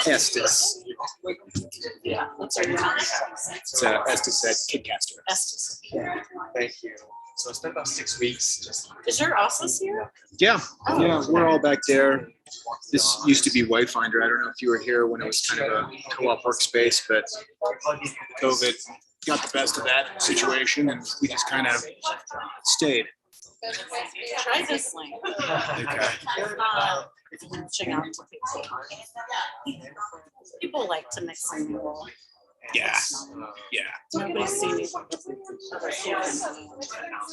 Estes. Yeah. It's Estes at Kidcaster. Estes. Thank you. So I spent about 6 weeks just. Is your office here? Yeah, yeah, we're all back there. This used to be Wayfinder. I don't know if you were here when it was kind of a co-op workspace, but COVID got the best of that situation, and we just kind of stayed. Try this link. Okay. Reaching out to people. People like to mix and mingle. Yeah, yeah, Nobody's seen each other.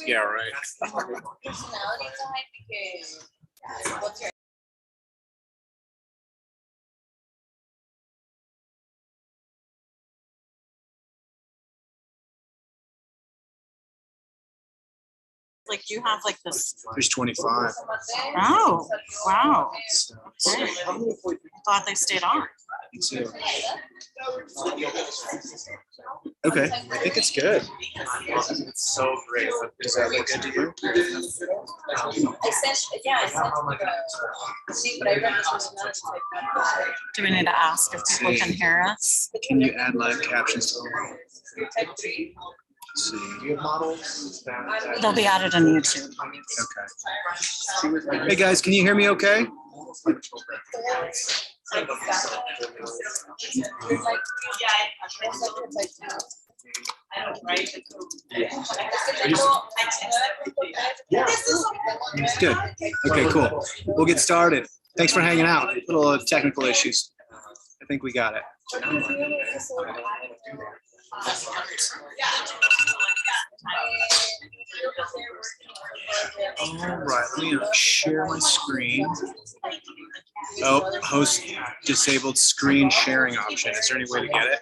yeah, right. Like you have like this. There's 25. Oh, wow. So, Okay. Glad they stayed on. me too. Okay, I think it's good. It's so great. Does that look good to you? Do we need to ask if people can hear us? Can you add live captions to them? Let's see. They'll be added on YouTube. Okay. Hey guys, can you hear me okay? Good. Okay, cool. We'll get started. Thanks for hanging out. Little technical issues. I think we got it. All right, let me share my screen. Oh, host disabled screen sharing option. Is there any way to get it?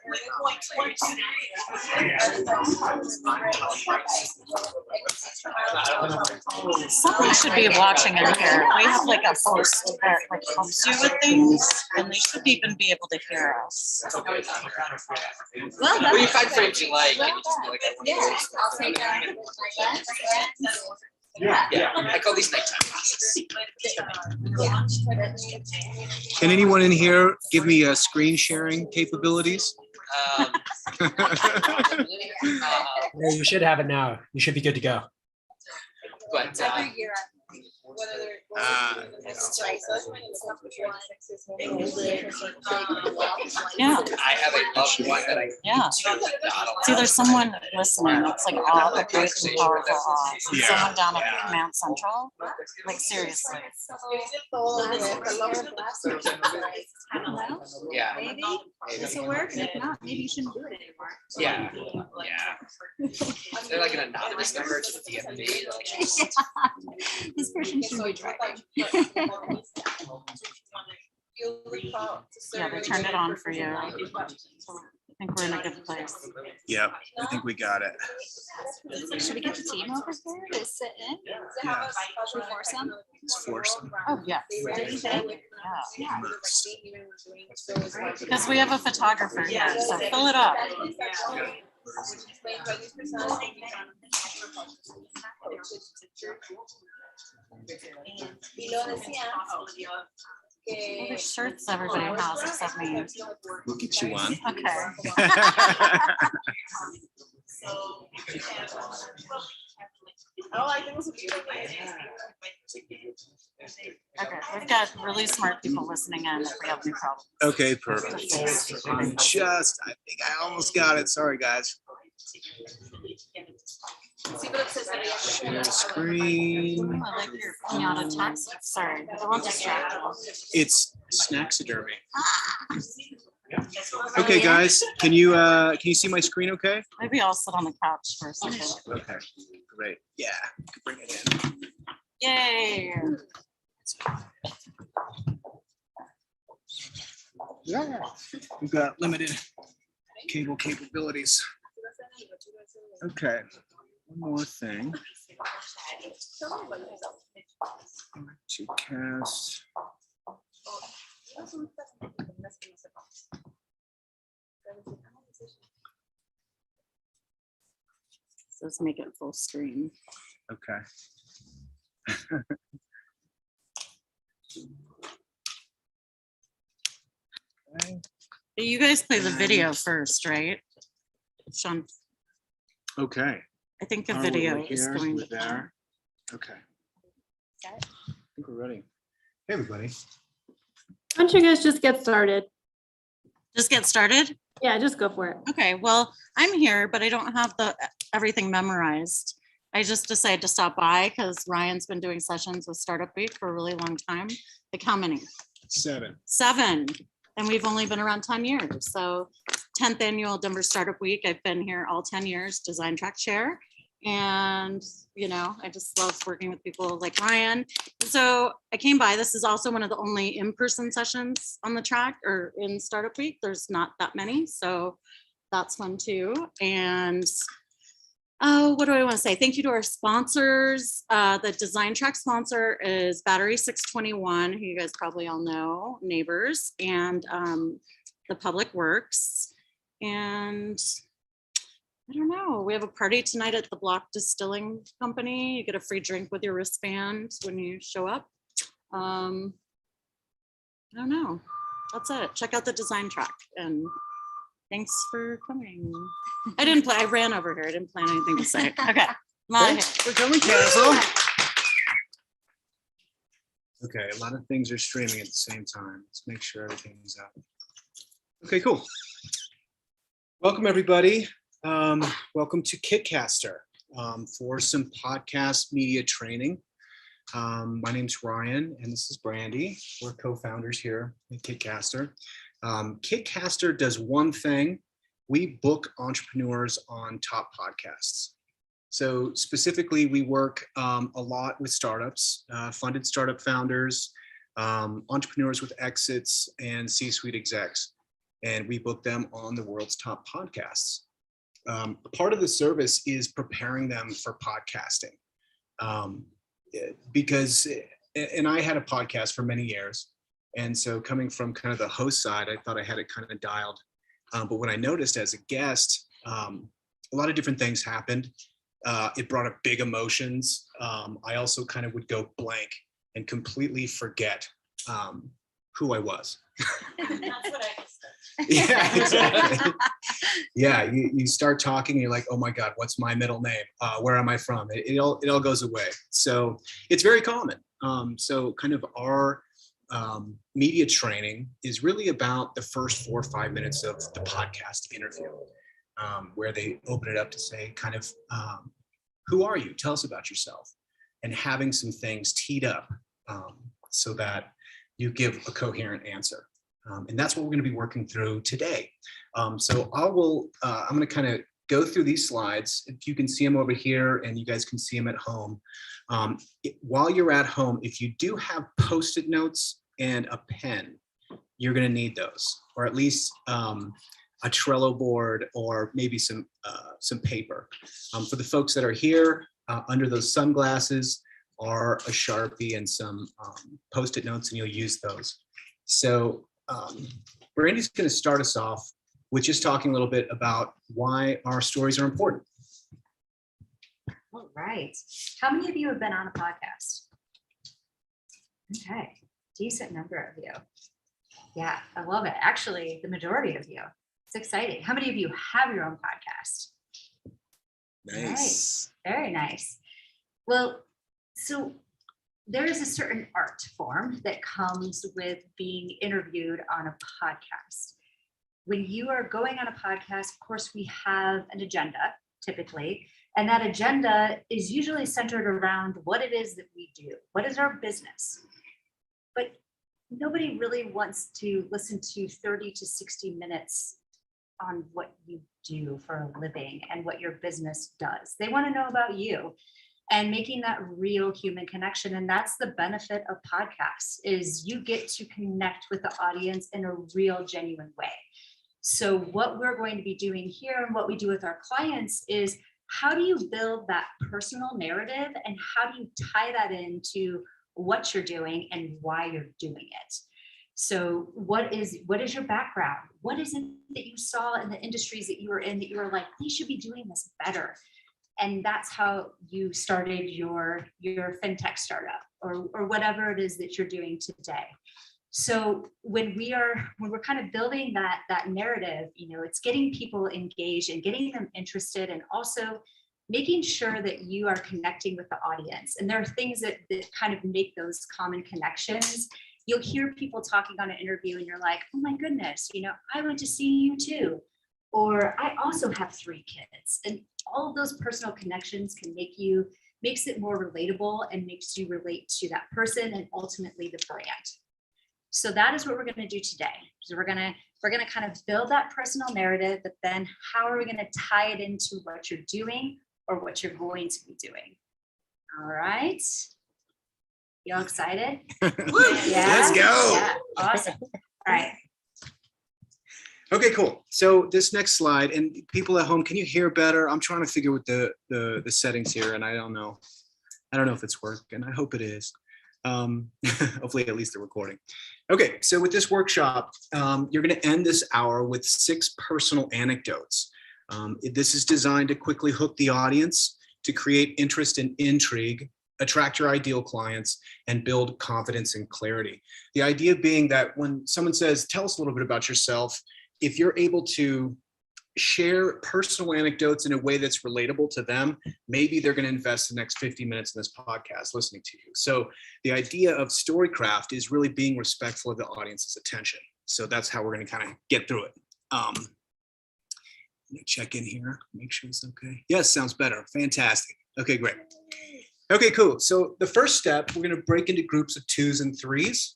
Somebody should be watching in here. We have like a host that like helps you with things, and they should even be able to hear us. Well, you find frames you like, and you just be like, I'll take that. yeah, I call these nighttime classes. Can anyone in here give me screen sharing capabilities? Yeah, you should have it now. You should be good to go. But Every year. Yeah. I have a loved one that I Yeah. See, there's someone listening that's like all the great and powerful off. Yeah. Someone down at Command Central. Like seriously. yeah, Maybe this will work, and if not, maybe you shouldn't do it anymore. yeah, yeah. They're like an anonymous number to the DMV. Like, This person shouldn't be driving. Yeah, they turned it on for you. So I think we're in a good place. Yep, I think we got it. Should we get the team over here to sit in? Yeah, Should we force them? let's force them. Oh, yeah. Don't you think? Yeah. Because we have a photographer here, so fill it up. Well, there's shirts everybody has except me. We'll get you one. Okay. Okay, we've got really smart people listening in if we have any problems. Okay, perfect. I think I almost got it. Sorry, guys. Share screen. I like your pinata text. Sorry, I won't distract you. It's snaxidermy. Okay, guys, can you see my screen? Okay. Maybe I'll sit on the couch for a second. Okay. Great. Yeah. You can bring it in. Yay! Yeah. We've got limited cable capabilities. Okay. One more thing. To cast. So let's make it full screen. Okay. You guys play the video first, right? Sean, Okay. I think a We're video is here, going we're to there. Okay. I think we're ready. Hey, everybody. Why don't you guys just get started? just get started. Yeah, just go for it. Okay, well, I'm here, but I don't have everything memorized. I just decided to stop by because Ryan's been doing sessions with Startup Week for a really long time. Like how many? 7. 7. And we've only been around 10 years. So 10th annual Denver Startup Week. I've been here all 10 years, design track chair. And, you know, I just love working with people like Ryan. So I came by. This is also one of the only in-person sessions on the track or in Startup Week. There's not that many. So that's fun too. And oh, what do I want to say? Thank you to our sponsors. The design track sponsor is Battery 621, who you guys probably all know, neighbors, and the Public Works. And I don't know, we have a party tonight at the Block Distilling Company. You get a free drink with your wristband when you show up. I don't know. That's it. Check out the design track and thanks for coming. I didn't play. I ran over here. I didn't plan anything to say. Okay. I'm out of here. Thanks for coming, Castle. Okay, a lot of things are streaming at the same time. Let's make sure everything's up. Okay, cool. Welcome, everybody. Welcome to Kitcaster for some podcast media training. My name's Ryan, and this is Brandy. We're co-founders here at Kitcaster. Kitcaster does one thing. We book entrepreneurs on top podcasts. So specifically, we work a lot with startups, funded startup founders, entrepreneurs with exits, and C-suite execs. And we book them on the world's top podcasts. Part of the service is preparing them for podcasting. Because, and I had a podcast for many years. And so coming from kind of the host side, I thought I had it kind of dialed. But what I noticed as a guest, a lot of different things happened. It brought up big emotions. I also kind of would go blank and completely forget who I was. That's what I just said. Yeah, exactly. Yeah, you start talking and you're like, oh my God, what's my middle name? Where am I from? It all goes away. So it's very common. So kind of our media training is really about the first 4 or 5 minutes of the podcast interview, where they open it up to say kind of, who are you? Tell us about yourself, and having some things teed up so that you give a coherent answer. And that's what we're going to be working through today. So I'm going to kind of go through these slides. If you can see them over here and you guys can see them at home. While you're at home, if you do have Postit Notes and a pen, you're going to need those, or at least a Trello board, or maybe some paper. For the folks that are here, under those sunglasses are a Sharpie and some Postit Notes, and you'll use those. So Brandy's going to start us off with just talking a little bit about why our stories are important. All right. How many of you have been on a podcast? Okay, decent number of you. Yeah, I love it. Actually, the majority of you. It's exciting. How many of you have your own podcast? Nice. Right. Very nice. Well, so there is a certain art form that comes with being interviewed on a podcast. When you are going on a podcast, of course, we have an agenda typically, and that agenda is usually centered around what it is that we do. What is our business? But nobody really wants to listen to 30 to 60 minutes on what you do for a living and what your business does. They want to know about you and making that real human connection. And that's the benefit of podcasts, is you get to connect with the audience in a real, genuine way. So what we're going to be doing here and what we do with our clients is, how do you build that personal narrative, and how do you tie that into what you're doing and why you're doing it? So what is your background? What is it that you saw in the industries that you were in that you were like, they should be doing this better? And that's how you started your fintech startup, or whatever it is that you're doing today. So when we're kind of building that narrative, it's getting people engaged and getting them interested, and also making sure that you are connecting with the audience. And there are things that kind of make those common connections. You'll hear people talking on an interview and you're like, oh my goodness, I went to see you too. Or I also have 3 kids. And all of those personal connections makes it more relatable and makes you relate to that person and ultimately the brand. So that is what we're going to do today. So we're going to kind of build that personal narrative, but then how are we going to tie it into what you're doing or what you're going to be doing? All right. You all excited? Let's go. Yeah, awesome. All right. Okay, cool. So this next slide, and people at home, can you hear better? I'm trying to figure out the settings here, and I don't know if it's working. I hope it is. Hopefully at least the recording. Okay, so with this workshop, you're going to end this hour with 6 personal anecdotes. This is designed to quickly hook the audience, to create interest and intrigue, attract your ideal clients, and build confidence and clarity. The idea being that when someone says, tell us a little bit about yourself, if you're able to share personal anecdotes in a way that's relatable to them, maybe they're going to invest the next 50 minutes in this podcast listening to you. So the idea of storycraft is really being respectful of the audience's attention. So that's how we're going to kind of get through it. Let me check in here, make sure it's okay. Yes, sounds better. Fantastic. Okay, great. Okay, cool. So the first step, we're going to break into groups of 2s and 3s.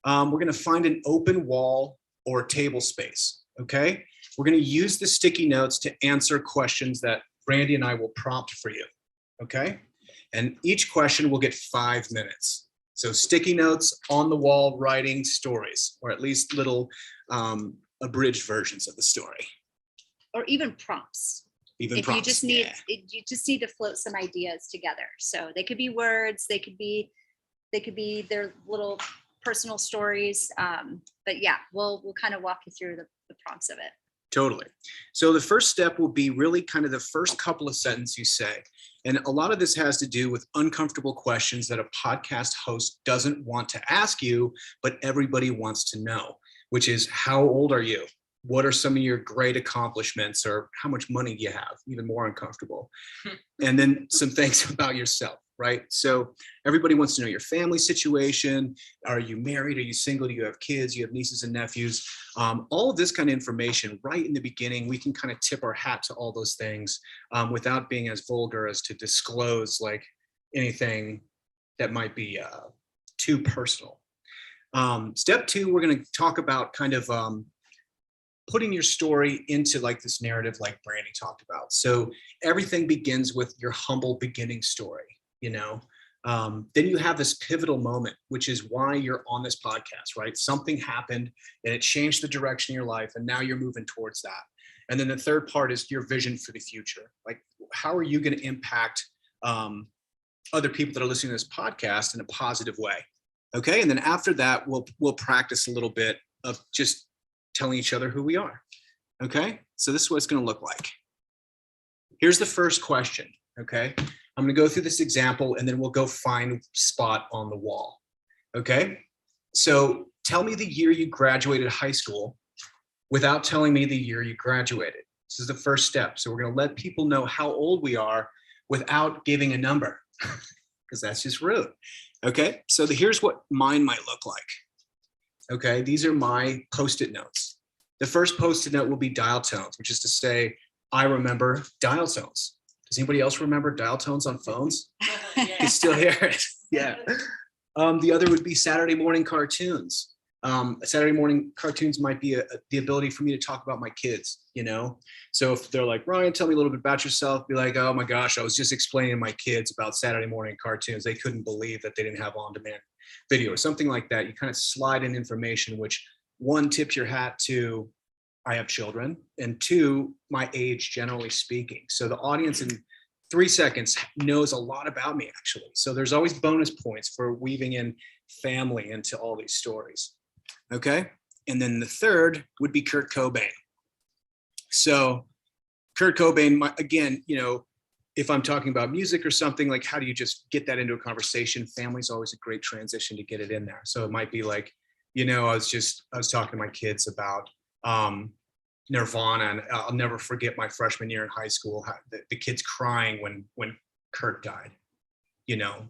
We're going to find an open wall or table space. Okay. We're going to use the sticky notes to answer questions that Brandy and I will prompt for you. Okay. And each question will get 5 minutes. So sticky notes on the wall, writing stories, or at least little abridged versions of the story. Or even prompts. Even If prompts. you just need to float some ideas together. So they could be words, they could be their little personal stories. But yeah, we'll kind of walk you through the prompts of it. Totally. So the first step will be really kind of the first couple of sentences you say. And a lot of this has to do with uncomfortable questions that a podcast host doesn't want to ask you, but everybody wants to know, which is, how old are you? What are some of your great accomplishments, or how much money do you have? Even more uncomfortable. And then some things about yourself, right? So everybody wants to know your family situation. Are you married? Are you single? Do you have kids? You have nieces and nephews? All of this kind of information right in the beginning, we can kind of tip our hat to all those things without being as vulgar as to disclose like anything that might be too personal. Step 2, we're going to talk about kind of putting your story into like this narrative like Brandy talked about. So everything begins with your humble beginning story, then you have this pivotal moment, which is why you're on this podcast, right? Something happened and it changed the direction of your life, and now you're moving towards that. And then the third part is your vision for the future. Like, how are you going to impact other people that are listening to this podcast in a positive way? Okay. And then after that, we'll practice a little bit of just telling each other who we are. Okay. So this is what it's going to look like. Here's the first question. Okay. I'm going to go through this example and then we'll go find a spot on the wall. Okay. So tell me the year you graduated high school without telling me the year you graduated. This is the first step. So we're going to let people know how old we are without giving a number, because that's just rude. Okay. So here's what mine might look like. Okay. These are my Postit notes. The first Postit note will be dial tones, which is to say, I remember dial tones. Does anybody else remember dial tones on phones? You can still hear it. Yeah. The other would be Saturday morning cartoons. Saturday morning cartoons might be the ability for me to talk about my kids, So if they're like, Ryan, tell me a little bit about yourself, be like, oh my gosh, I was just explaining to my kids about Saturday morning cartoons. They couldn't believe that they didn't have on-demand video or something like that. You kind of slide in information, which one, tips your hat to, I have children, and 2, my age, generally speaking. So the audience in 3 seconds knows a lot about me, actually. So there's always bonus points for weaving in family into all these stories. Okay. And then the third would be Kurt Cobain. So Kurt Cobain, again, if I'm talking about music or something, like how do you just get that into a conversation? Family's always a great transition to get it in there. So it might be like, I was talking to my kids about Nirvana, and I'll never forget my freshman year in high school, the kids crying when Kurt died.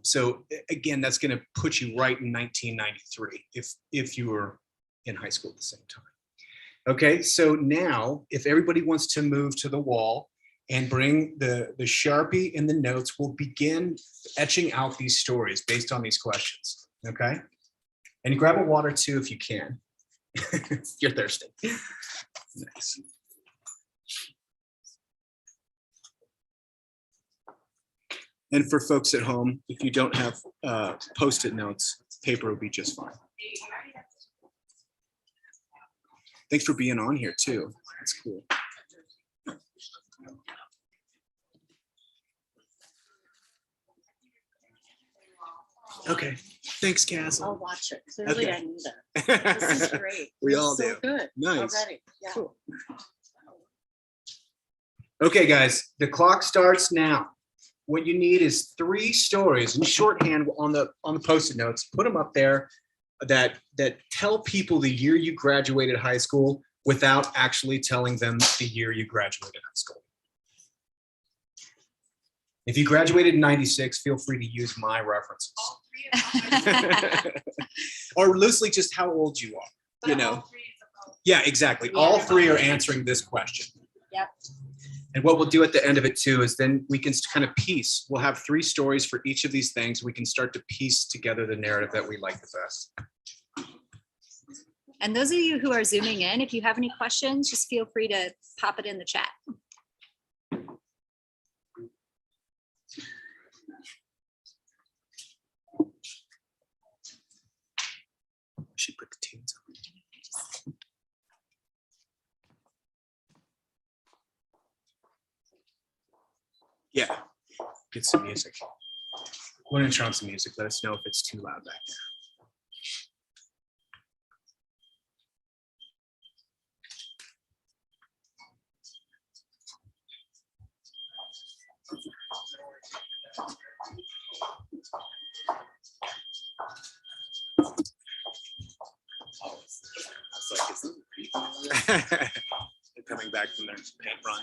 So again, that's going to put you right in 1993 if you were in high school at the same time. Okay, so now if everybody wants to move to the wall and bring the Sharpie and the notes, we'll begin etching out these stories based on these questions. Okay, and grab a water too if you can. You're thirsty. Nice. And for folks at home, if you don't have Post-it notes, paper will be just fine. Thanks for being on here too. That's cool. Okay, thanks, Cass. I'll watch it. Clearly, Okay. I need it. This is great. We It's all so do. Good. Nice. Already. Yeah. Cool. Okay, guys, the clock starts now. What you need is 3 stories in shorthand on the Post-it notes. Put them up there that tell people the year you graduated high school without actually telling them the year you graduated high school. If you graduated in 96, feel free to use my references. Or loosely just how old you are, Yeah, exactly. All 3 are answering this question. Yep. And what we'll do at the end of it too is then we can kind of piece. We'll have 3 stories for each of these things. We can start to piece together the narrative that we like the best. And those of you who are zooming in, if you have any questions, just feel free to pop it in the chat. We should put the tunes on. Yeah, get some music. We're gonna turn on some music. Let us know if it's too loud back there. They're coming back from their paint run.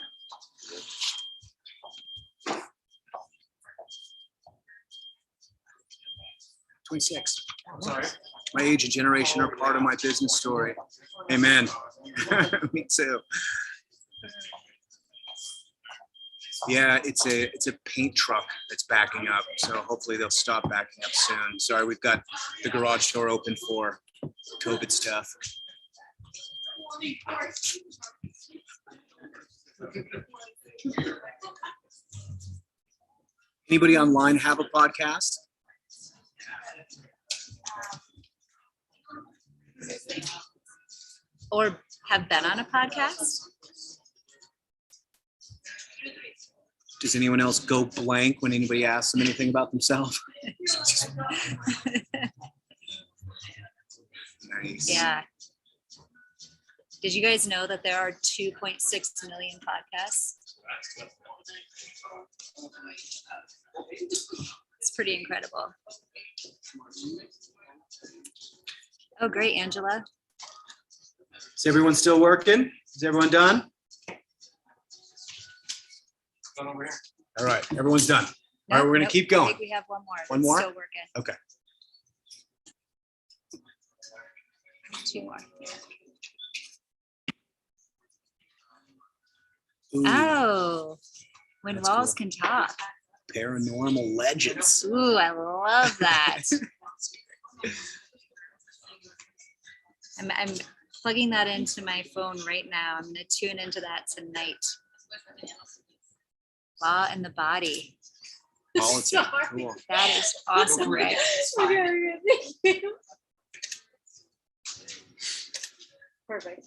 '26. Sorry. My age and generation are part of my business story. Amen. Me too. Yeah, it's a paint truck that's backing up. So hopefully they'll stop backing up soon. Sorry, we've got the garage door open for COVID stuff. Anybody online have a podcast? Or have been on a podcast? Does anyone else go blank when anybody asks them anything about themselves? Nice. Yeah. Did you guys know that there are 2.6 million podcasts? It's pretty incredible. Oh, great, Angela. Is everyone still working? Is everyone done? Done over here. All right, everyone's done. All right, we're gonna Nope, keep I going. think we have one more. One It's more? Still working. Okay. 2 more. Ooh, Oh, when That's walls cool. can talk. paranormal legends. Ooh, I love that. I'm plugging that into my phone right now. I'm gonna tune into that tonight. Law and the body. Politics. Cool. That is awesome, right? Perfect.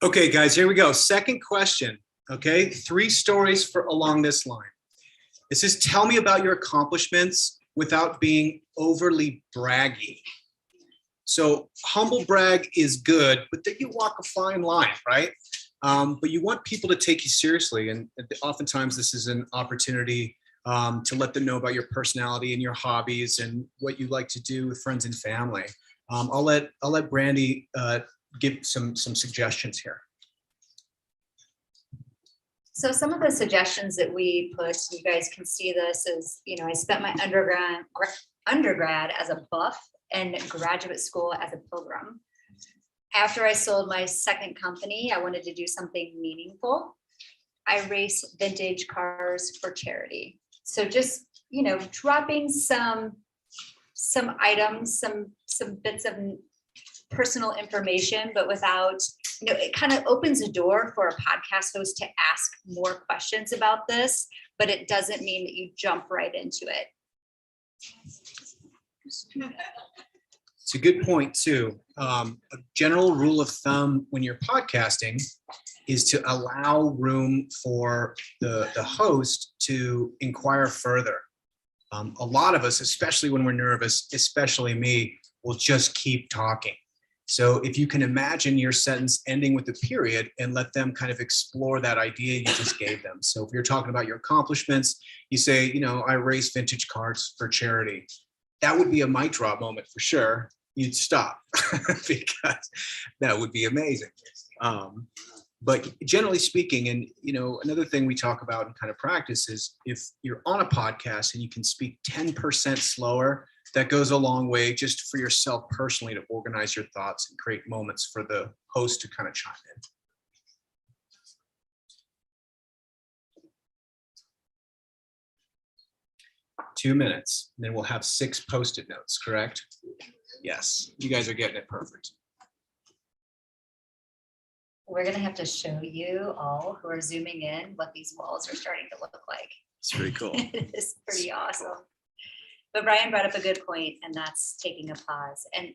Okay, guys, here we go. Second question. Okay, 3 stories for along this line. It says, tell me about your accomplishments without being overly braggy. So humble brag is good, but then you walk a fine line, right? But you want people to take you seriously. And oftentimes this is an opportunity to let them know about your personality and your hobbies and what you like to do with friends and family. I'll let Brandy give some suggestions here. So some of the suggestions that we put, you guys can see this, is, you know, I spent my undergrad as a buff and graduate school as a pilgrim. After I sold my second company, I wanted to do something meaningful. I race vintage cars for charity. So just, you know, dropping some items, some bits of personal information, but without, you know, it kind of opens a door for a podcast host to ask more questions about this, but it doesn't mean that you jump right into it. It's a good point too. A general rule of thumb when you're podcasting is to allow room for the host to inquire further. A lot of us, especially when we're nervous, especially me, will just keep talking. So if you can imagine your sentence ending with a period and let them kind of explore that idea you just gave them. So if you're talking about your accomplishments, you say, you know, I race vintage cars for charity. That would be a mic drop moment for sure. You'd stop because that would be amazing. But generally speaking, and you know, another thing we talk about in kind of practice is if you're on a podcast and you can speak 10% slower, that goes a long way just for yourself personally to organize your thoughts and create moments for the host to kind of chime in. Two minutes, and then we'll have 6 Post-it notes, correct? Yes, you guys are getting it perfect. We're gonna have to show you all who are zooming in what these walls are starting to look like. It's pretty cool. It's pretty awesome. But Brian brought up a good point, and that's taking a pause. And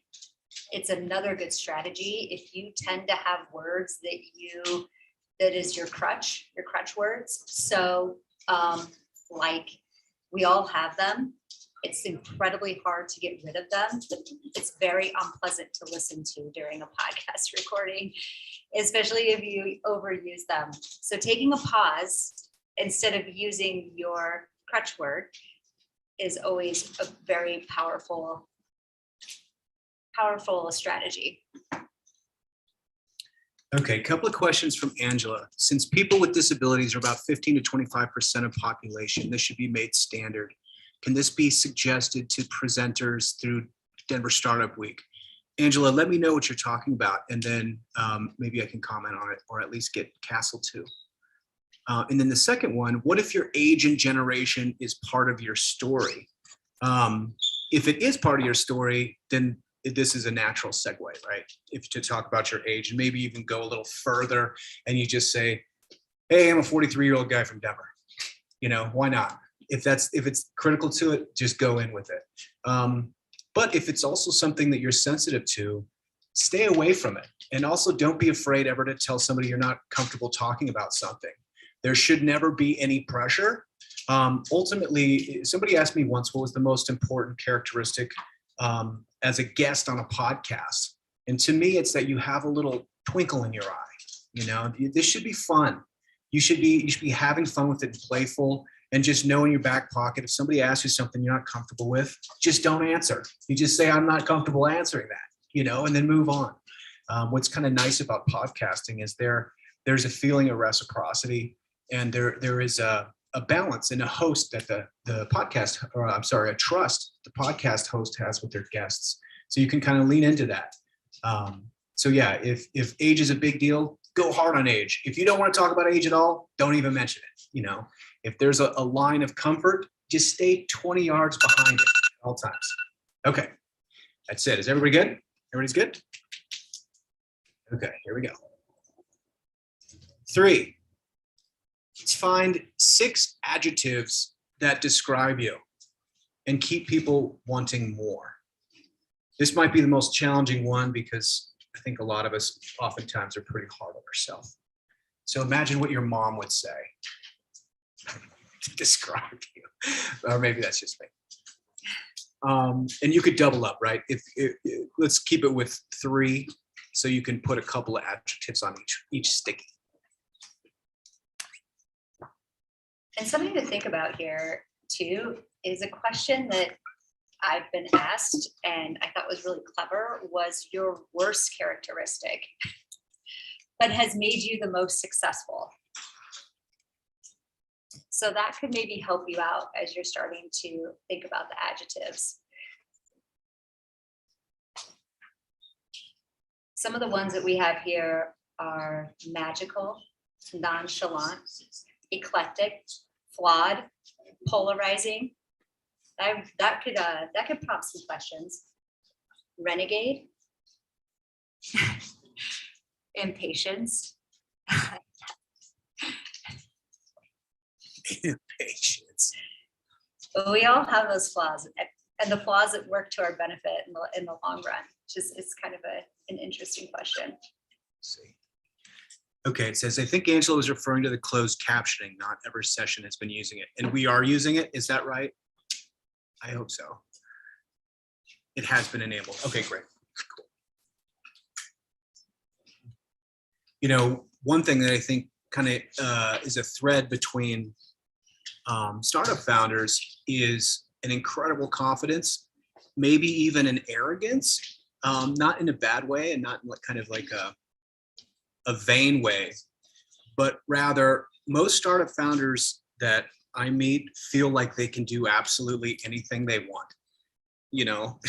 it's another good strategy. If you tend to have words that is your crutch words. So like we all have them. It's incredibly hard to get rid of them. It's very unpleasant to listen to during a podcast recording, especially if you overuse them. So taking a pause instead of using your crutch word is always a very powerful strategy. Okay, a couple of questions from Angela. Since people with disabilities are about 15 to 25% of population, this should be made standard. Can this be suggested to presenters through Denver Startup Week? Angela, let me know what you're talking about, and then maybe I can comment on it, or at least get Castle to. And then the second one, what if your age and generation is part of your story? If it is part of your story, then this is a natural segue, right? If to talk about your age and maybe even go a little further and you just say, hey, I'm a 43-year-old guy from Denver. You know, why not? If it's critical to it, just go in with it. But if it's also something that you're sensitive to, stay away from it. And also don't be afraid ever to tell somebody you're not comfortable talking about something. There should never be any pressure. Ultimately, somebody asked me once, what was the most important characteristic as a guest on a podcast? And to me, it's that you have a little twinkle in your eye. You know, this should be fun. You should be having fun with it, playful, and just know in your back pocket, if somebody asks you something you're not comfortable with, just don't answer. You just say, I'm not comfortable answering that, you know, and then move on. What's kind of nice about podcasting is there's a feeling of reciprocity, and there is a balance and a host that the podcast, or I'm sorry, a trust the podcast host has with their guests. So you can kind of lean into that. So yeah, if age is a big deal, go hard on age. If you don't want to talk about age at all, don't even mention it. You know, if there's a line of comfort, just stay 20 yards behind it at all times. Okay, that's it. Is everybody good? Everybody's good? Okay, here we go. 3, let's find 6 adjectives that describe you and keep people wanting more. This might be the most challenging one because I think a lot of us oftentimes are pretty hard on ourselves. So imagine what your mom would say to describe you, or maybe that's just me. And you could double up, right? If let's keep it with 3, so you can put a couple of adjectives on each sticky. And something to think about here, 2 is a question that I've been asked and I thought was really clever, was your worst characteristic, but has made you the most successful. So that could maybe help you out as you're starting to think about the adjectives. Some of the ones that we have here are magical, nonchalant, eclectic, flawed, polarizing. That could prompt some questions. Renegade, impatience. Patience. But we all have those flaws, and the flaws that work to our benefit in the long run. Just it's kind of an interesting question. See. Okay, it says, I think Angela was referring to the closed captioning. Not every session has been using it. And we are using it. Is that right? I hope so. It has been enabled. Okay, great. Cool. You know, one thing that I think kind of is a thread between startup founders is an incredible confidence, maybe even an arrogance, not in a bad way and not in kind of like a vain way, but rather most startup founders that I meet feel like they can do absolutely anything they want. You know,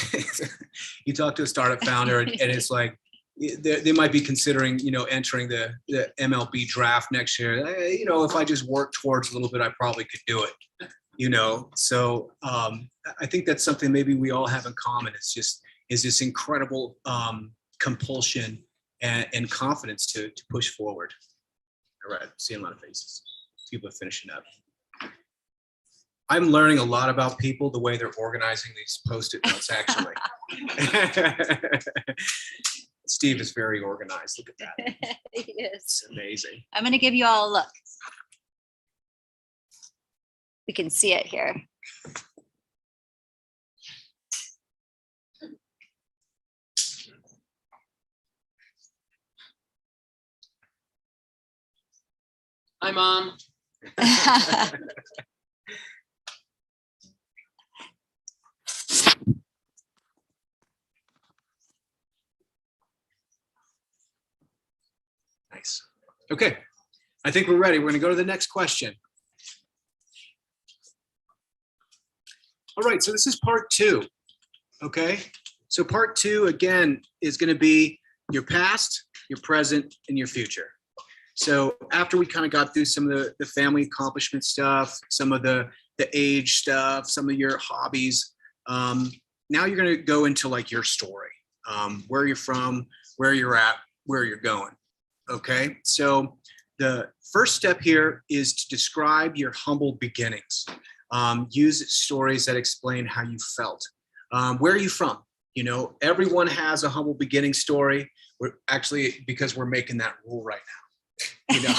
you talk to a startup founder and it's like, they might be considering, you know, entering the MLB draft next year. You know, if I just work towards a little bit, I probably could do it, you know? So I think that's something maybe we all have in common. It's just, is this incredible compulsion and confidence to push forward. All right, seeing a lot of faces. People are finishing up. I'm learning a lot about people, the way they're organizing these Post-it notes, actually. Steve is very organized. Look at that. He is. It's amazing. I'm going to give you all a look. We can see it here. Hi, Mom. Nice. Okay, I think we're ready. We're going to go to the next question. All right, so this is part 2. Okay, so part 2 again is going to be your past, your present, and your future. So after we kind of got through some of the family accomplishment stuff, some of the age stuff, some of your hobbies, now you're going to go into like your story, where you're from, where you're at, where you're going. Okay, so the first step here is to describe your humble beginnings. Use stories that explain how you felt. Where are you from? You know, everyone has a humble beginning story. We're actually, because we're making that rule right now. You know,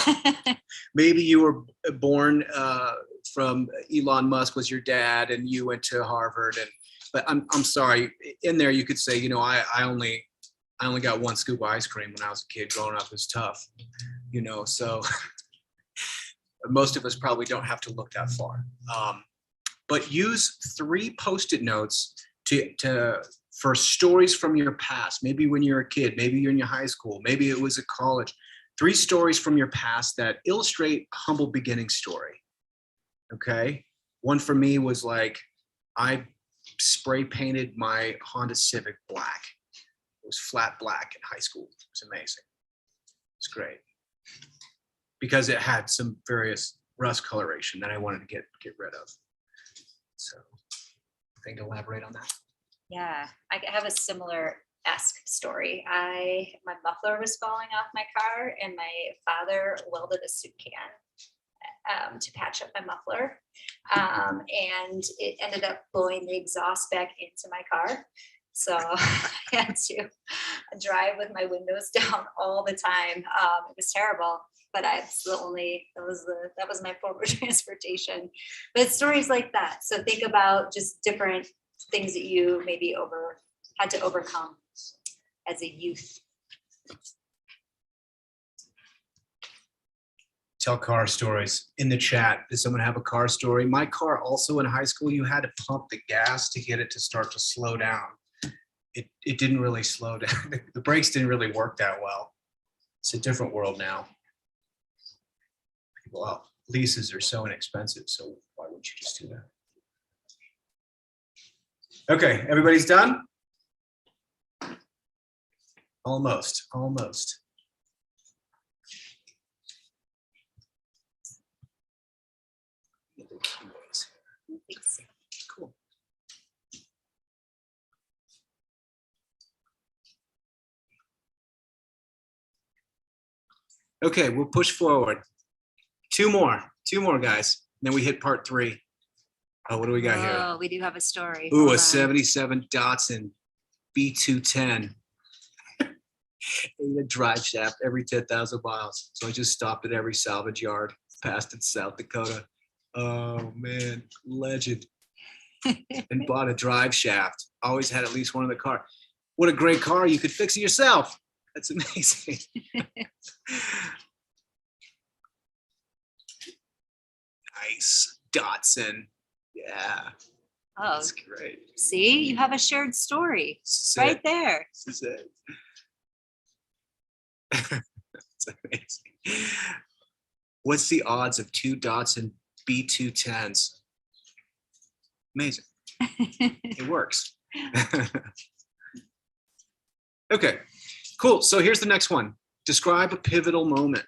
maybe you were born from Elon Musk was your dad, and you went to Harvard. But I'm sorry. In there, you could say, you know, I only got one scoop of ice cream when I was a kid. Growing up was tough, you know. So most of us probably don't have to look that far. But use 3 Post-it notes for stories from your past. Maybe when you're a kid, maybe you're in your high school, maybe it was at college. 3 stories from your past that illustrate a humble beginning story. Okay. One for me was like, I spray painted my Honda Civic black. It was flat black in high school. It was amazing. It's great. Because it had some various rust coloration that I wanted to get rid of. So, think elaborate on that. Yeah, I have a similar-esque story. My muffler was falling off my car, and my father welded a soup can to patch up my muffler, and it ended up blowing the exhaust back into my car. So I had to drive with my windows down all the time. It was terrible, but that was my form of transportation. But stories like that. So think about just different things that you maybe had to overcome as a youth. tell car stories in the chat. Does someone have a car story? My car also in high school, you had to pump the gas to get it to start to slow down. It didn't really slow down. The brakes didn't really work that well. It's a different world now. Well, leases are so inexpensive, so why wouldn't you just do that? Okay, everybody's done? Almost. Cool. Okay, we'll push forward. Two more guys. Then we hit part 3. Oh, what do we got here? Oh, we do have a story. Ooh, Hold a on. 77 Datsun B210. A drive shaft every 10,000 miles. So I just stopped at every salvage yard, passed in South Dakota. Oh man, legend. And bought a drive shaft. Always had at least one in the car. What a great car. You could fix it yourself. That's amazing. Nice. Datsun. Yeah, Oh, that's great. see, you have a shared story This is right it. there. This is it. That's amazing. What's the odds of 2 Datsun B210s? Amazing. It works. Okay, cool. So here's the next one. Describe a pivotal moment.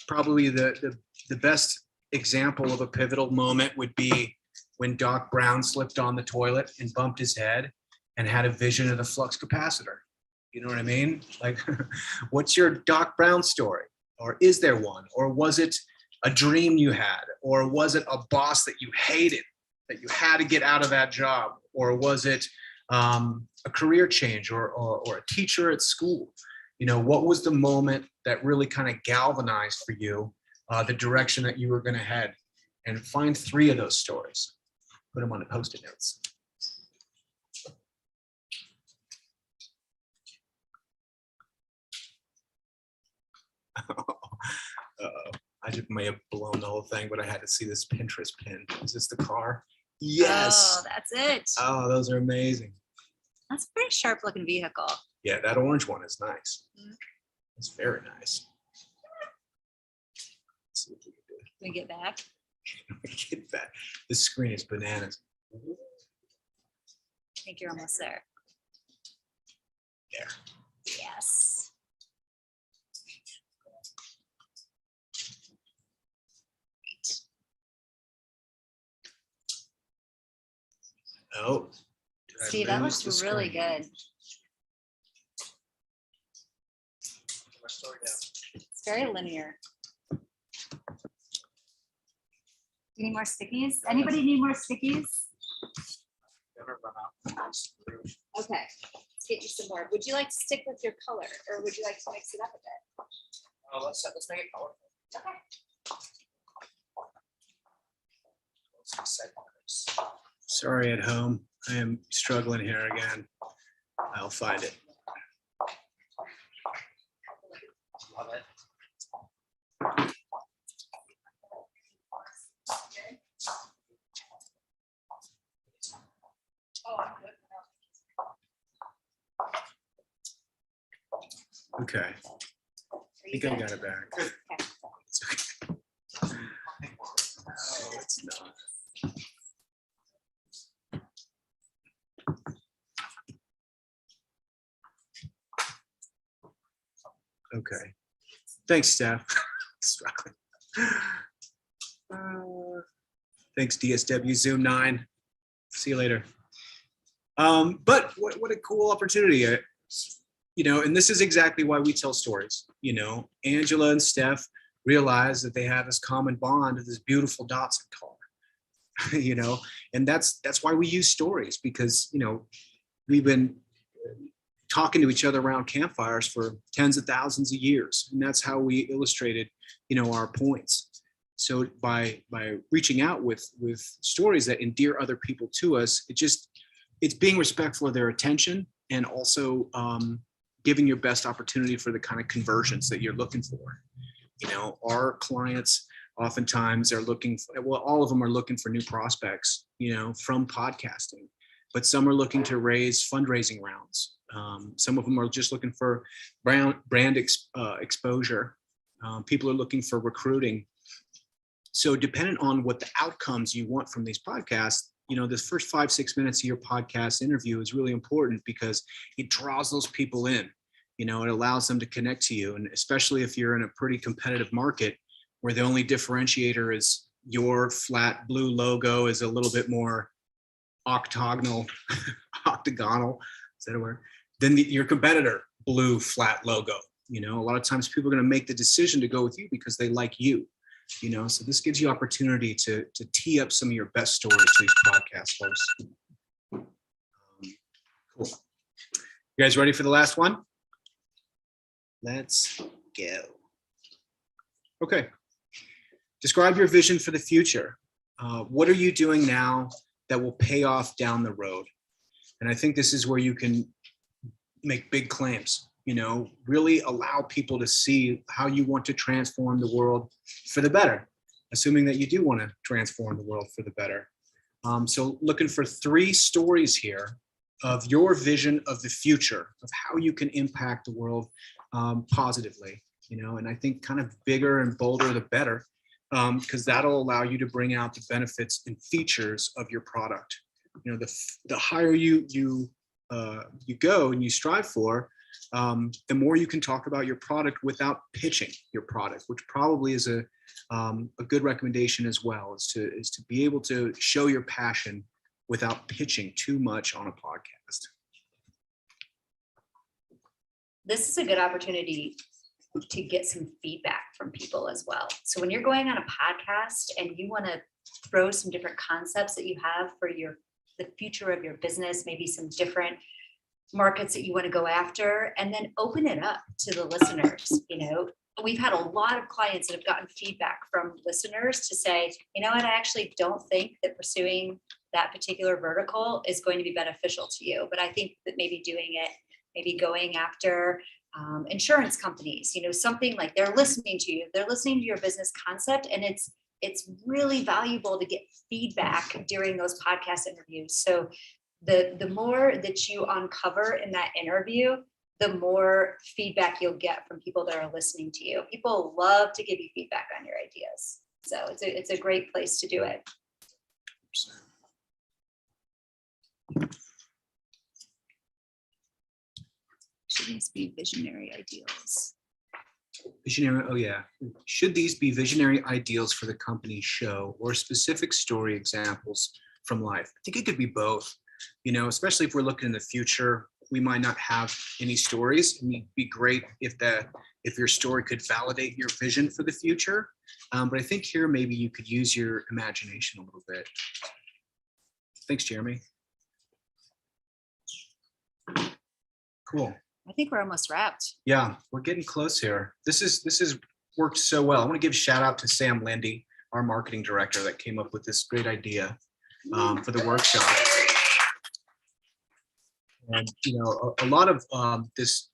Probably the best example of a pivotal moment would be when Doc Brown slipped on the toilet and bumped his head and had a vision of the flux capacitor. You know what I mean? Like, what's your Doc Brown story? Or is there one? Or was it a dream you had? Or was it a boss that you hated, that you had to get out of that job? Or was it a career change or a teacher at school? You know, what was the moment that really kind of galvanized for you the direction that you were going to head? And find 3 of those stories. Put them on the Postit Notes. I just may have blown the whole thing, but I had to see this Pinterest pin. Is this the car? Yes. Oh, that's it. Oh, those are amazing. That's a pretty sharp looking vehicle. Yeah, that orange one is nice. Mhm. It's very nice. Let's see what we can do. Can we get back? Get that. This screen is bananas. I think you're almost there. There. Yes. Oh. did I See, that lose looks the really screen? good. My story down. It's very linear. You need more stickies? Anybody need more stickies? Never run out. Okay, let's get you some more. Would you like to stick with your color or would you like to mix it up a bit? Oh, let's make it colorful. Okay. Let's set colors. Sorry at home. I am struggling here again. I'll find it. Love it. Okay. I think I got it back. It's okay. Oh, it's not. Okay. Thanks, Steph. Struggling. Thanks, DSW Zoom 9. See you later. But what a cool opportunity. You know, and this is exactly why we tell stories. You know, Angela and Steph realize that they have this common bond of this beautiful Datsun car. You know, and that's why we use stories, because, you know, we've been talking to each other around campfires for tens of thousands of years, and that's how we illustrated, you know, our points. So by reaching out with stories that endear other people to us, it's being respectful of their attention, and also giving your best opportunity for the kind of conversions that you're looking for. You know, our clients oftentimes are looking, well, all of them are looking for new prospects, you know, from podcasting, but some are looking to raise fundraising rounds. Some of them are just looking for brand exposure. People are looking for recruiting. So depending on what the outcomes you want from these podcasts, you know, this first 5-6 minutes of your podcast interview is really important because it draws those people in. You know, it allows them to connect to you. And especially if you're in a pretty competitive market where the only differentiator is your flat blue logo is a little bit more octagonal, is that a word? Than your competitor blue flat logo. You know, a lot of times people are going to make the decision to go with you because they like you. You know, so this gives you opportunity to tee up some of your best stories to these podcast hosts. Cool. You guys ready for the last one? Let's go. Okay. Describe your vision for the future. What are you doing now that will pay off down the road? And I think this is where you can make big claims, you know, really allow people to see how you want to transform the world for the better, assuming that you do want to transform the world for the better. So looking for 3 stories here of your vision of the future, of how you can impact the world positively, you know, and I think kind of bigger and bolder, the better, because that'll allow you to bring out the benefits and features of your product. You know, the higher you go and you strive for, the more you can talk about your product without pitching your product, which probably is a good recommendation as well, is to be able to show your passion without pitching too much on a podcast. This is a good opportunity to get some feedback from people as well. So when you're going on a podcast and you want to throw some different concepts that you have for the future of your business, maybe some different markets that you want to go after, and then open it up to the listeners. You know, we've had a lot of clients that have gotten feedback from listeners to say, you know what, I actually don't think that pursuing that particular vertical is going to be beneficial to you, but I think that maybe doing it, maybe going after insurance companies, you know, something like they're listening to you, they're listening to your business concept, and it's really valuable to get feedback during those podcast interviews. So the more that you uncover in that interview, the more feedback you'll get from people that are listening to you. People love to give you feedback on your ideas. So it's a great place to do it. Should these be visionary ideals? Visionary, oh yeah. Should these be visionary ideals for the company show or specific story examples from life? I think it could be both. You know, especially if we're looking in the future, we might not have any stories. It'd be great if your story could validate your vision for the future. But I think here maybe you could use your imagination a little bit. Thanks, Jeremy. Cool. I think we're almost wrapped. Yeah, we're getting close here. This is worked so well. I want to give a shout out to Sam Lindy, our marketing director, that came up with this great idea for the workshop. And you know, a lot of this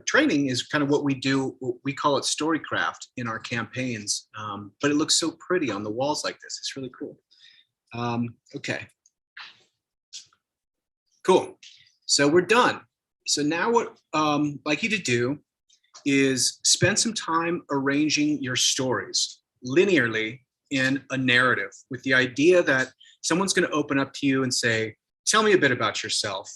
training is kind of what we do. We call it storycraft in our campaigns, but it looks so pretty on the walls like this. It's really cool. Okay, cool. So we're done. So now what I'd like you to do is spend some time arranging your stories linearly in a narrative with the idea that someone's going to open up to you and say, tell me a bit about yourself.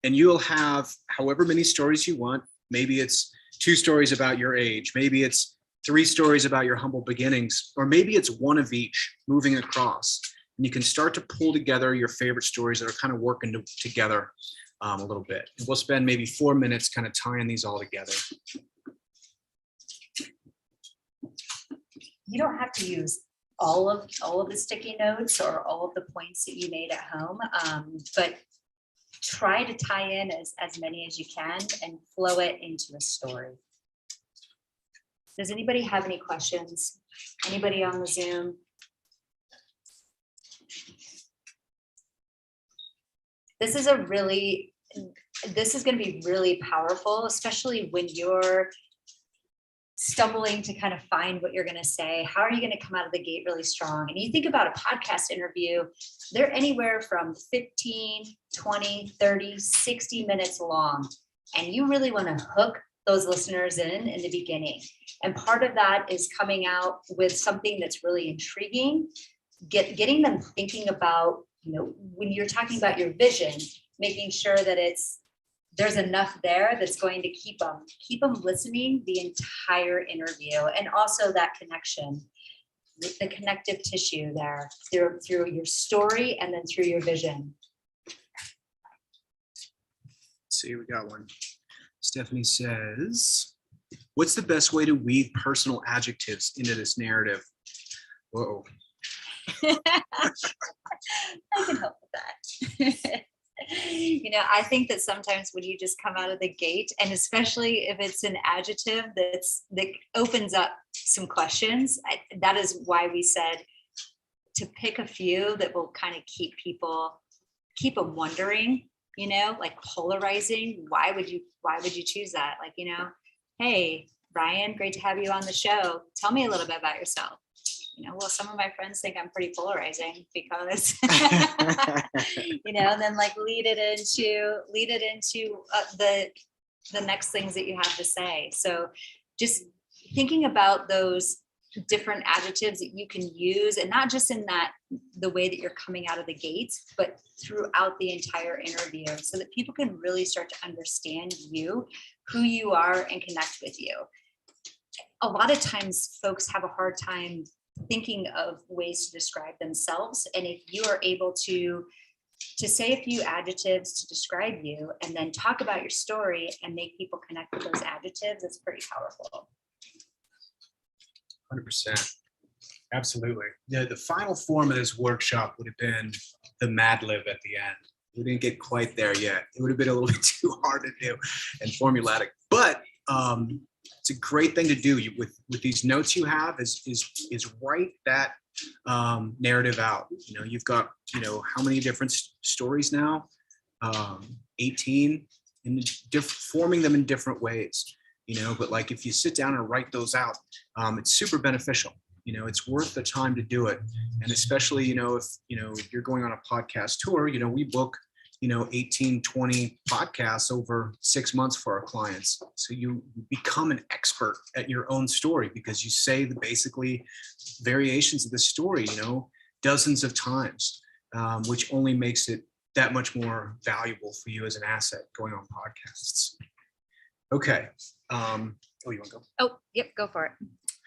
And you'll have however many stories you want. Maybe it's 2 stories about your age. Maybe it's 3 stories about your humble beginnings, or maybe it's 1 of each moving across. And you can start to pull together your favorite stories that are kind of working together a little bit. And we'll spend maybe 4 minutes kind of tying these all together. You don't have to use all of the sticky notes or all of the points that you made at home, but try to tie in as many as you can and flow it into a story. Does anybody have any questions? Anybody on the Zoom? This is going to be really powerful, especially when you're stumbling to kind of find what you're going to say. How are you going to come out of the gate really strong? And you think about a podcast interview, they're anywhere from 15, 20, 30, 60 minutes long. And you really want to hook those listeners in the beginning. And part of that is coming out with something that's really intriguing, getting them thinking about, when you're talking about your vision, making sure that there's enough there that's going to keep them listening the entire interview. And also that connection, the connective tissue there through your story and then through your vision. Let's see, we got one. Stephanie says, what's the best way to weave personal adjectives into this narrative? Whoa. I can help with that. I think that sometimes when you just come out of the gate, and especially if it's an adjective that opens up some questions, that is why we said to pick a few that will kind of keep them wondering, like polarizing. Why would you choose that? Like, hey, Brian, great to have you on the show. Tell me a little bit about yourself. Well, some of my friends think I'm pretty polarizing because, and then like lead it into the next things that you have to say. So just thinking about those different adjectives that you can use, and not just in the way that you're coming out of the gates, but throughout the entire interview, so that people can really start to understand you, who you are, and connect with you. A lot of times folks have a hard time thinking of ways to describe themselves. And if you are able to say a few adjectives to describe you and then talk about your story and make people connect with those adjectives, it's pretty powerful. 100%. Absolutely. The final form of this workshop would have been the Mad Lib at the end. We didn't get quite there yet. It would have been a little bit too hard to do and formulatic, but it's a great thing to do with these notes you have is write that narrative out. You've got, how many different stories now? 18, and forming them in different ways, but like if you sit down and write those out, it's super beneficial. It's worth the time to do it. And especially, if you're going on a podcast tour, we book 18, 20 podcasts over 6 months for our clients. So you become an expert at your own story because you say the basically variations of the story, dozens of times, which only makes it that much more valuable for you as an asset going on podcasts. Okay. You want to go? Oh, yep, go for it.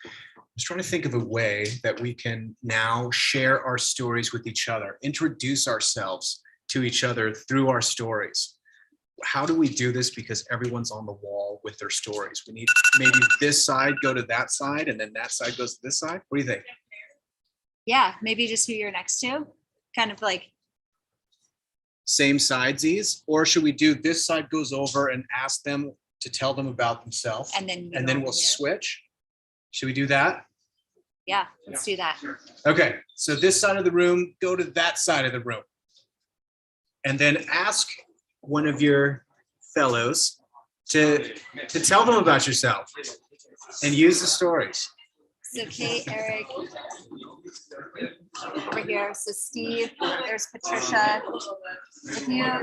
I was trying to think of a way that we can now share our stories with each other, introduce ourselves to each other through our stories. How do we do this? Because everyone's on the wall with their stories. We need maybe this side go to that side and then that side goes to this side. What do you think? Yeah, maybe just who you're next to, kind of like. Same sidesies, or should we do this side goes over and ask them to tell them about themselves? And then we'll switch. Should we do that? Yeah, let's do that. Okay, so this side of the room, go to that side of the room. And then ask one of your fellows to tell them about yourself and use the stories. So Kate, Eric, over here. So Steve, there's Patricia.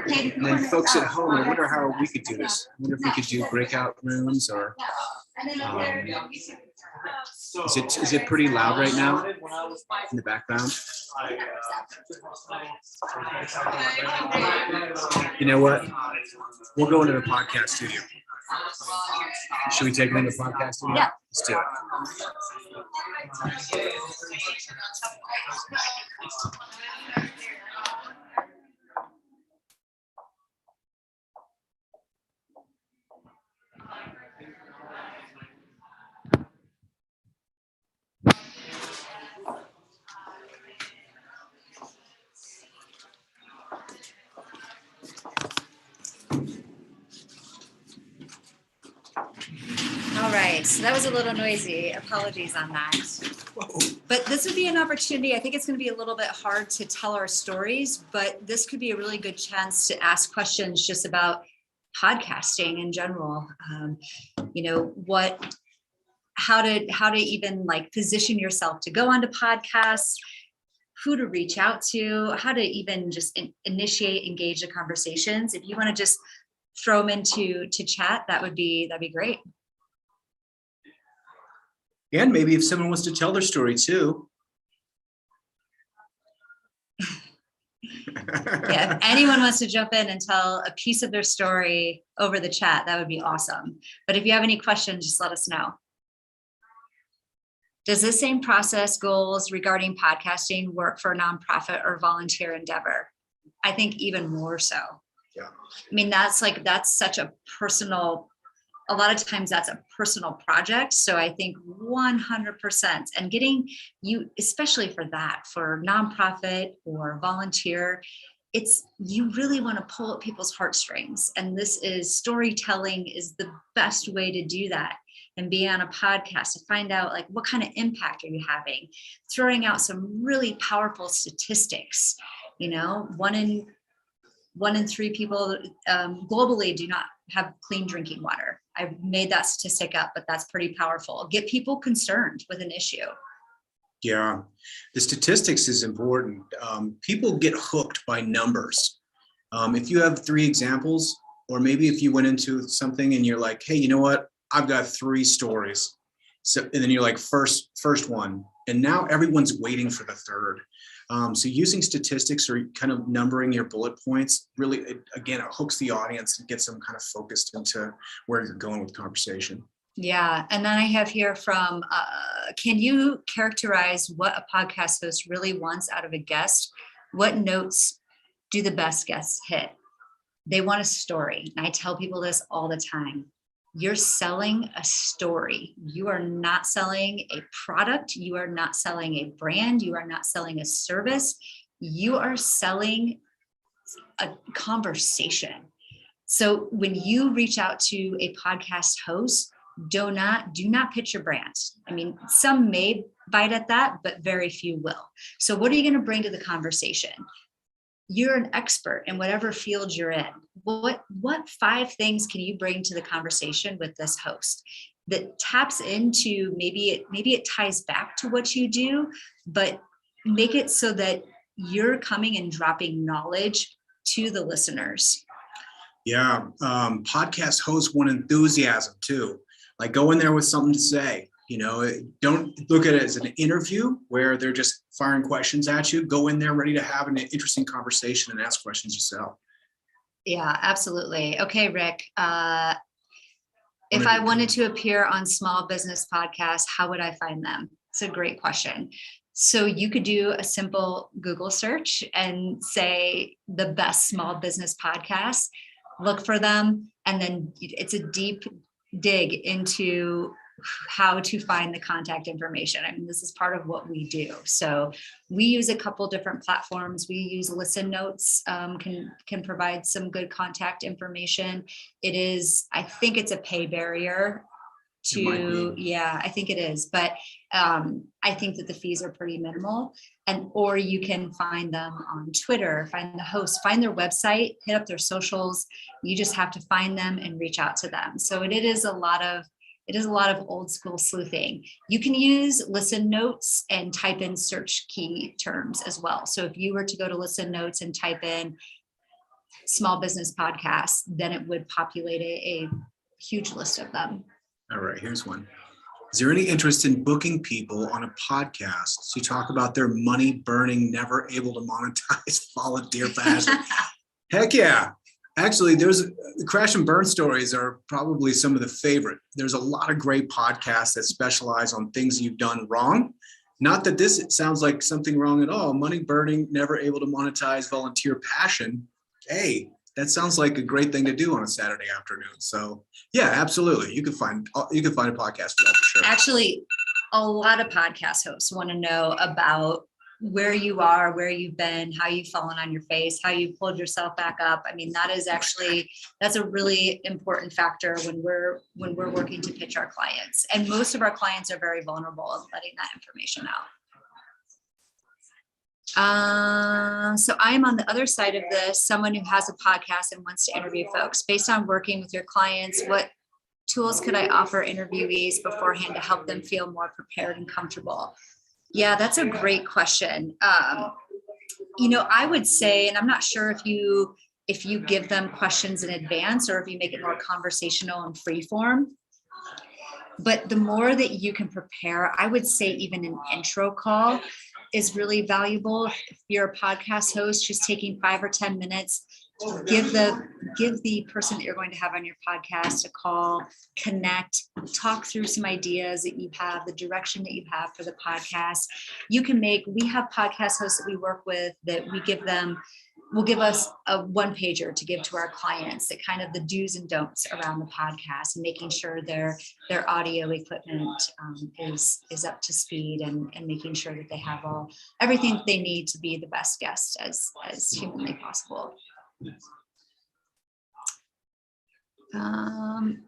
Kate, And then folks at home, I wonder how we could do this. I wonder if we could do breakout rooms or is it pretty loud right now in the background? You know what? We'll go into the podcast studio. Should we take it into the podcast studio? Yeah. Let's do it. All right, so that was a little noisy. Apologies on that. But this would be an opportunity. I think it's going to be a little bit hard to tell our stories, but this could be a really good chance to ask questions just about podcasting in general. how to even like position yourself to go onto podcasts, who to reach out to, how to even just initiate, engage the conversations. If you want to just throw them into chat, that'd be great. And maybe if someone wants to tell their story too. Yeah, if anyone wants to jump in and tell a piece of their story over the chat, that would be awesome. But if you have any questions, just let us know. Does this same process goals regarding podcasting work for a nonprofit or volunteer endeavor? I think even more so. Yeah. I mean, that's such a personal, a lot of times that's a personal project. So I think 100% and getting you, especially for that, for nonprofit or volunteer, you really want to pull at people's heartstrings. And this is storytelling is the best way to do that. And be on a podcast to find out like what kind of impact are you having, throwing out some really powerful statistics. You know, one in three people globally do not have clean drinking water. I've made that statistic up, but that's pretty powerful. Get people concerned with an issue. Yeah, the statistics is important. People get hooked by numbers. If you have 3 examples, or maybe if you went into something and you're like, hey, you know what? I've got 3 stories. So, and then you're like, first one. And now everyone's waiting for the third. So using statistics or kind of numbering your bullet points, really, it hooks the audience and gets them kind of focused into where you're going with the conversation. Yeah. And then I have here from, can you characterize what a podcast host really wants out of a guest? What notes do the best guests hit? They want a story. And I tell people this all the time. You're selling a story. You are not selling a product. You are not selling a brand. You are not selling a service. You are selling a conversation. So when you reach out to a podcast host, do not pitch your brand. I mean, some may bite at that, but very few will. So what are you going to bring to the conversation? You're an expert in whatever field you're in. What 5 things can you bring to the conversation with this host that taps into, maybe it ties back to what you do, but make it so that you're coming and dropping knowledge to the listeners. Yeah, podcast hosts want enthusiasm too. Like go in there with something to say. You know, don't look at it as an interview where they're just firing questions at you. Go in there ready to have an interesting conversation and ask questions yourself. Yeah, absolutely. Okay, Rick. If I wanted to appear on small business podcasts, how would I find them? It's a great question. So you could do a simple Google search and say the best small business podcasts, look for them, and then it's a deep dig into how to find the contact information. I mean, this is part of what we do. So we use a couple different platforms. We use Listen Notes, can provide some good contact information. I think it's a pay barrier yeah, I think it is. But I think that the fees are pretty minimal. Or you can find them on Twitter, find the host, find their website, hit up their socials. You just have to find them and reach out to them. So it is a lot of old school sleuthing. You can use Listen Notes and type in search key terms as well. So if you were to go to Listen Notes and type in small business podcasts, then it would populate a huge list of them. All right, here's one. Is there any interest in booking people on a podcast to talk about their money burning, never able to monetize volunteer passion? Heck yeah. Actually, the crash and burn stories are probably some of the favorite. There's a lot of great podcasts that specialize on things you've done wrong. Not that this sounds like something wrong at all. Money burning, never able to monetize volunteer passion. Hey, that sounds like a great thing to do on a Saturday afternoon. So yeah, absolutely. You can find a podcast for that for sure. Actually, a lot of podcast hosts want to know about where you are, where you've been, how you've fallen on your face, how you pulled yourself back up. I mean, that's a really important factor when we're working to pitch our clients. And most of our clients are very vulnerable in letting that information out. So I'm on the other side of this, someone who has a podcast and wants to interview folks. Based on working with your clients, what tools could I offer interviewees beforehand to help them feel more prepared and comfortable? Yeah, that's a great question. I would say, and I'm not sure if you give them questions in advance or if you make it more conversational and free form. But the more that you can prepare, I would say even an intro call is really valuable. If you're a podcast host, just taking 5 or 10 minutes, give the person that you're going to have on your podcast a call, connect, talk through some ideas that you have, the direction that you have for the podcast. We have podcast hosts that we work with that will give us a one pager to give to our clients, that kind of the do's and don'ts around the podcast and making sure their audio equipment is up to speed and making sure that they have everything they need to be the best guest as humanly possible.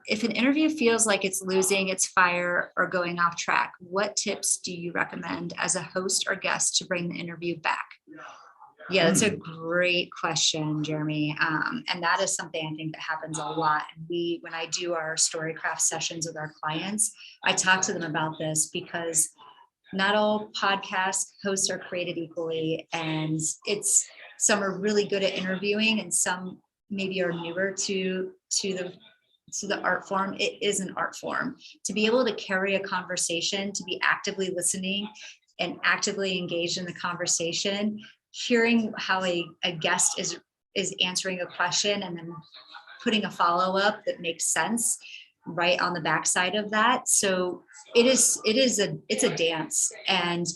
If an interview feels like it's losing its fire or going off track, what tips do you recommend as a host or guest to bring the interview back? Yeah, that's a great question, Jeremy. And that is something I think that happens a lot. And when I do our storycraft sessions with our clients, I talk to them about this because not all podcast hosts are created equally, and some are really good at interviewing and some maybe are newer to the art form. It is an art form. To be able to carry a conversation, to be actively listening and actively engaged in the conversation, hearing how a guest is answering a question and then putting a follow-up that makes sense right on the backside of that. So it's a dance. And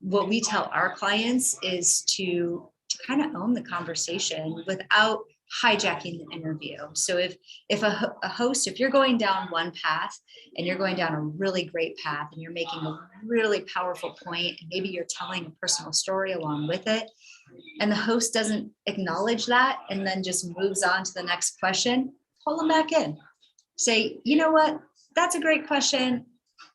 what we tell our clients is to kind of own the conversation without hijacking the interview. So if a host, if you're going down one path and you're going down a really great path and you're making a really powerful point, and maybe you're telling a personal story along with it, and the host doesn't acknowledge that and then just moves on to the next question, pull them back in. Say, you know what, that's a great question.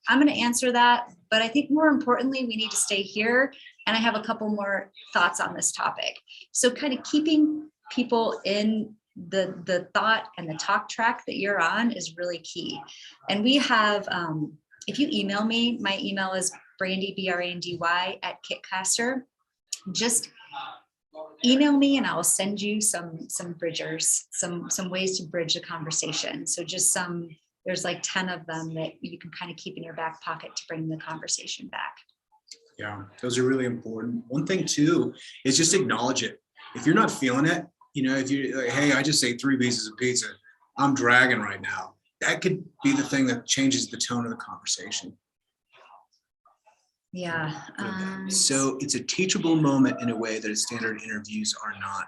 I'm going to answer that. But I think more importantly, we need to stay here. And I have a couple more thoughts on this topic. So kind of keeping people in the thought and the talk track that you're on is really key. And we have, if you email me, my email is Brandy, Brandy @Kitcaster. Just email me and I will send you some bridgers, some ways to bridge the conversation. So just there's like 10 of them that you can kind of keep in your back pocket to bring the conversation back. Yeah, those are really important. One thing too is just acknowledge it. If you're not feeling it, if you're like, hey, I just ate 3 pieces of pizza, I'm dragging right now. That could be the thing that changes the tone of the conversation. Yeah. So it's a teachable moment in a way that standard interviews are not.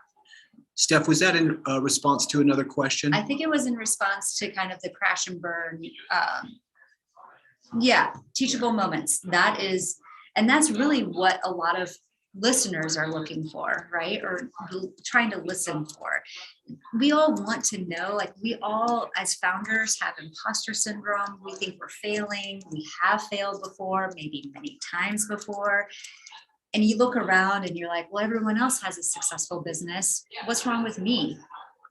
Steph, was that in response to another question? I think it was in response to kind of the crash and burn. Teachable moments. That's really what a lot of listeners are looking for, right? Or trying to listen for. We all want to know, like we all as founders have imposter syndrome. We think we're failing. We have failed before, maybe many times before. And you look around and you're like, well, everyone else has a successful business. What's wrong with me?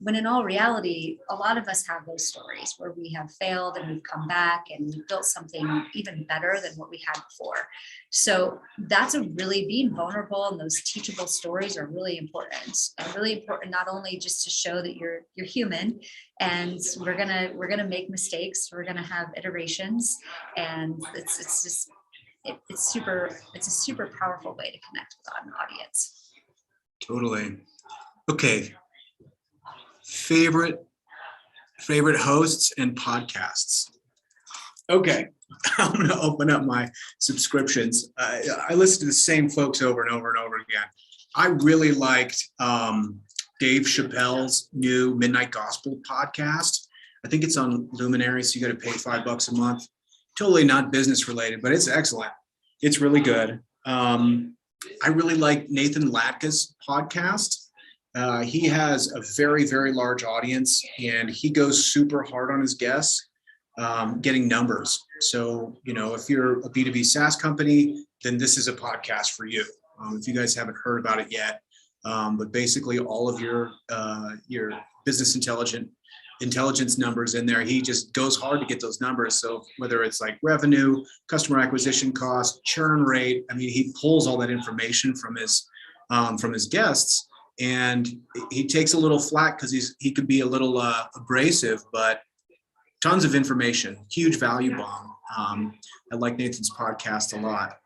When in all reality, a lot of us have those stories where we have failed and we've come back and we've built something even better than what we had before. So that's being vulnerable, and those teachable stories are really important, and really important not only just to show that you're human and we're gonna make mistakes, we're gonna have iterations, and it's a super powerful way to connect with an audience. Totally. Okay. Favorite hosts and podcasts. Okay. I'm going to open up my subscriptions. I listen to the same folks over and over and over again. I really liked Dave Chappelle's new Midnight Gospel podcast. I think it's on Luminary, so you got to pay $5 a month. Totally not business related, but it's excellent. It's really good. I really like Nathan Latka's podcast. He has a very, very large audience, and he goes super hard on his guests, getting numbers. So, if you're a B2B SaaS company, then this is a podcast for you. If you guys haven't heard about it yet, but basically all of your business intelligence intelligence numbers in there. He just goes hard to get those numbers. So whether it's like revenue, customer acquisition cost, churn rate, I mean, he pulls all that information from his guests, and he takes a little flack because he could be a little abrasive, but tons of information, huge value bomb. I like Nathan's podcast a lot.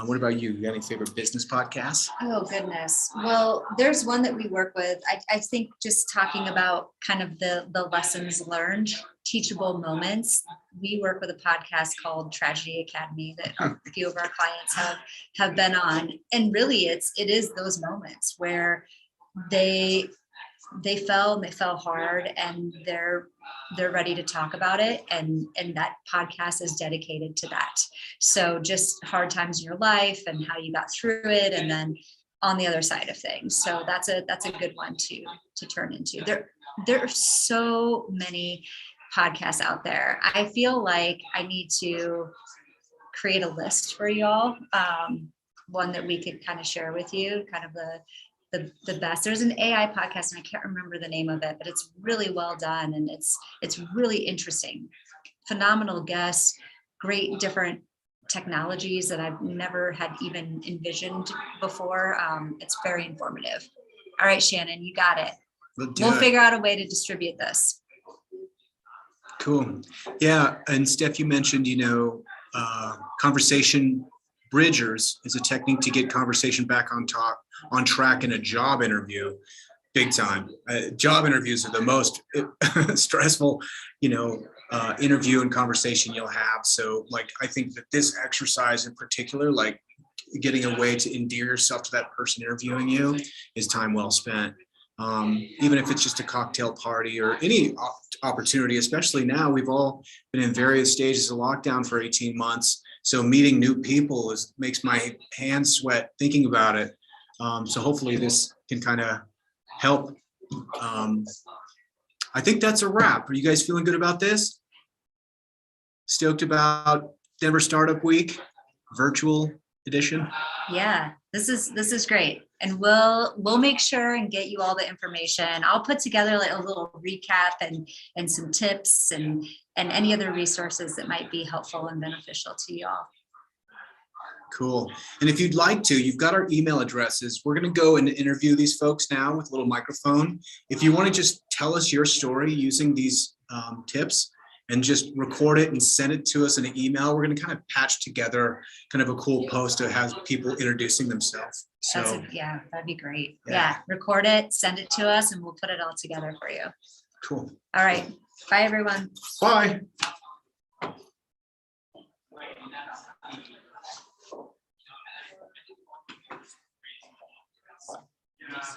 What about you? You got any favorite business podcasts? Oh, goodness. Well, there's one that we work with. I think just talking about kind of the lessons learned, teachable moments. We work with a podcast called Tragedy Academy that a few of our clients have been on. And really it is those moments where they fell and they fell hard, and they're ready to talk about it. And that podcast is dedicated to that. So just hard times in your life and how you got through it, and then on the other side of things. So that's a good one to turn into. There are so many podcasts out there. I feel like I need to create a list for y'all. One that we could kind of share with you, kind of the best. There's an AI podcast, and I can't remember the name of it, but it's really well done, and it's really interesting. Phenomenal guests, great different technologies that I've never had even envisioned before. It's very informative. All right, Shannon, you got it. We'll figure out a way to distribute this. Cool. Yeah, and Steph, you mentioned, conversation bridgers is a technique to get conversation back on track in a job interview. Big time. Job interviews are the most stressful, interview and conversation you'll have. So I think that this exercise in particular, getting a way to endear yourself to that person interviewing you, is time well spent. Even if it's just a cocktail party or any opportunity, especially now, we've all been in various stages of lockdown for 18 months. So meeting new people makes my hands sweat thinking about it. So hopefully this can kind of help. I think that's a wrap. Are you guys feeling good about this? Stoked about Denver Startup Week, virtual edition? Yeah, this is great. And we'll make sure and get you all the information. I'll put together a little recap and some tips and any other resources that might be helpful and beneficial to you all. Cool. And if you'd like to, you've got our email addresses. We're going to go and interview these folks now with a little microphone. If you want to just tell us your story using these tips and just record it and send it to us in an email, we're going to kind of patch together kind of a cool post that has people introducing themselves. So that'd be great. Yeah, record it, send it to us, and we'll put it all together for you. Cool. All right. Bye, everyone. Bye.